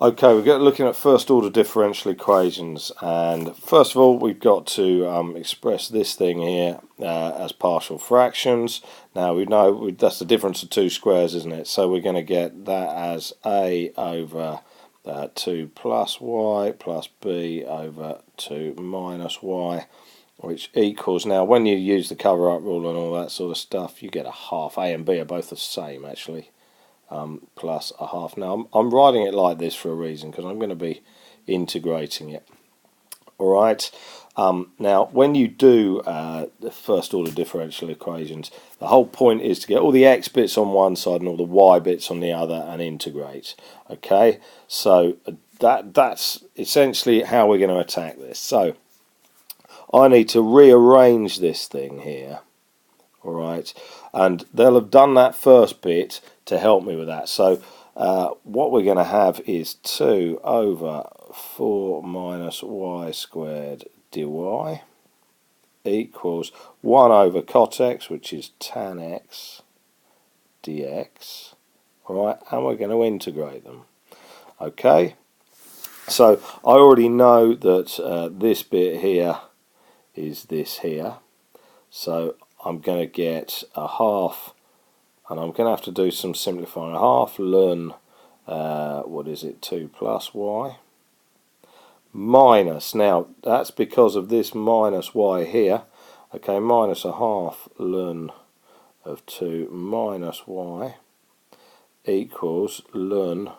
Okay, we're looking at first order differential equations, and first of all we've got to express this thing here as partial fractions. Now we know that's the difference of two squares, isn't it? So we're going to get that as a over 2 plus y plus b over 2 minus y, which equals, now when you use the cover up rule and all that sort of stuff, you get a half. A and b are both the same actually. Plus a half. Now I'm writing it like this for a reason, because I'm going to be integrating it. Alright, now when you do the first order differential equations, the whole point is to get all the x bits on one side and all the y bits on the other and integrate. Okay, so that's essentially how we're going to attack this. So I need to rearrange this thing here. Alright, and they'll have done that first bit to help me with that. So what we're going to have is 2 over 4 minus y squared dy equals 1 over cot x, which is tan x dx. Alright, and we're going to integrate them. Okay, so I already know that this bit here is this here, so I'm going to get a half, and I'm going to have to do some simplifying. A half ln, what is it, 2 plus y, minus, now that's because of this minus y here, okay, minus a half ln of 2 minus y equals ln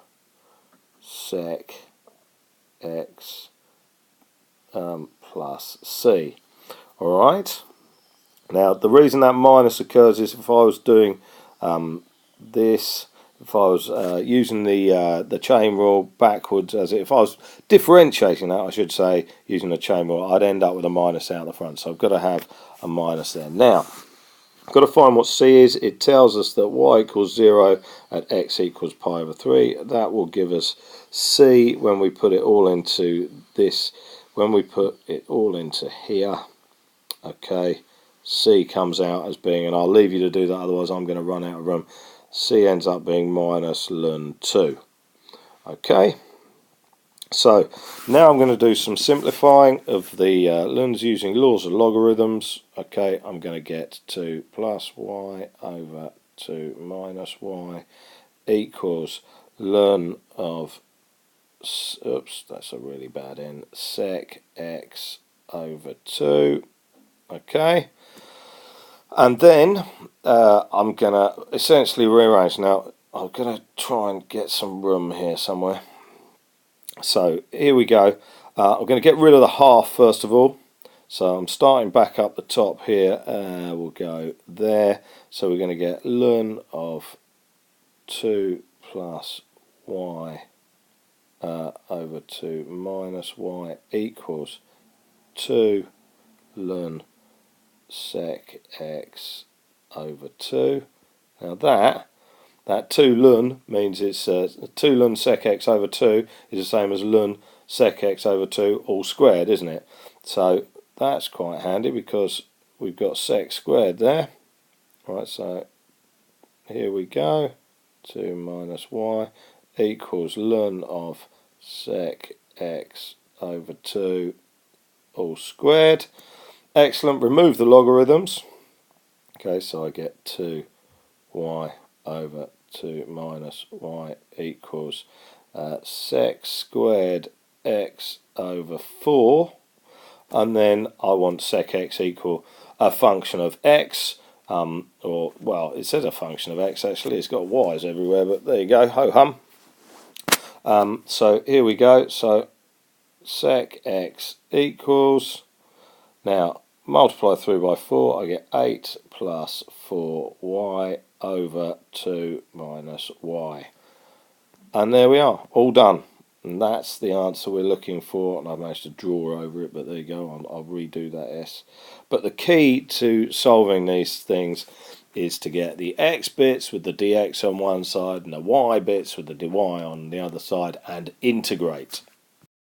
sec x plus c. Alright, now the reason that minus occurs is if I was doing this, if I was using the chain rule backwards, if I was differentiating that, I should say, using the chain rule, I'd end up with a minus out the front, so I've got to have a minus there. Now I've got to find what c is. It tells us that y equals 0 at x equals pi over 3. That will give us c when we put it all into this, when we put it all into here. Okay, c comes out as being, and I'll leave you to do that, otherwise I'm going to run out of room, c ends up being minus ln 2. Okay, so now I'm going to do some simplifying of the ln's using laws of logarithms. Okay, I'm going to get 2 plus y over 2 minus y equals ln of, oops, that's a really bad end, sec x over 2. Okay, and then I'm going to essentially rearrange. Now I'm going to try and get some room here somewhere. So here we go. I'm going to get rid of the half first of all. So I'm starting back up the top here. We'll go there. So we're going to get ln of 2 plus y over 2 minus y equals 2 ln sec x over 2. Now that 2 ln means it's 2 ln sec x over 2 is the same as ln sec x over 2 all squared, isn't it? So that's quite handy because we've got sec squared there. Right, so here we go. 2 minus y equals ln of sec x over 2 all squared. Excellent, remove the logarithms. Okay, so I get 2y over 2 minus y equals sec squared x over 4, and then I want sec x equal a function of x, or, well, it says a function of x actually, it's got y's everywhere, but there you go, ho hum. So here we go, so sec x equals, now multiply through by 4, I get 8 plus 4y over 2 minus y. And there we are, all done. And that's the answer we're looking for, and I've managed to draw over it, but there you go, I'll redo that s. But the key to solving these things is to get the x bits with the dx on one side and the y bits with the dy on the other side and integrate.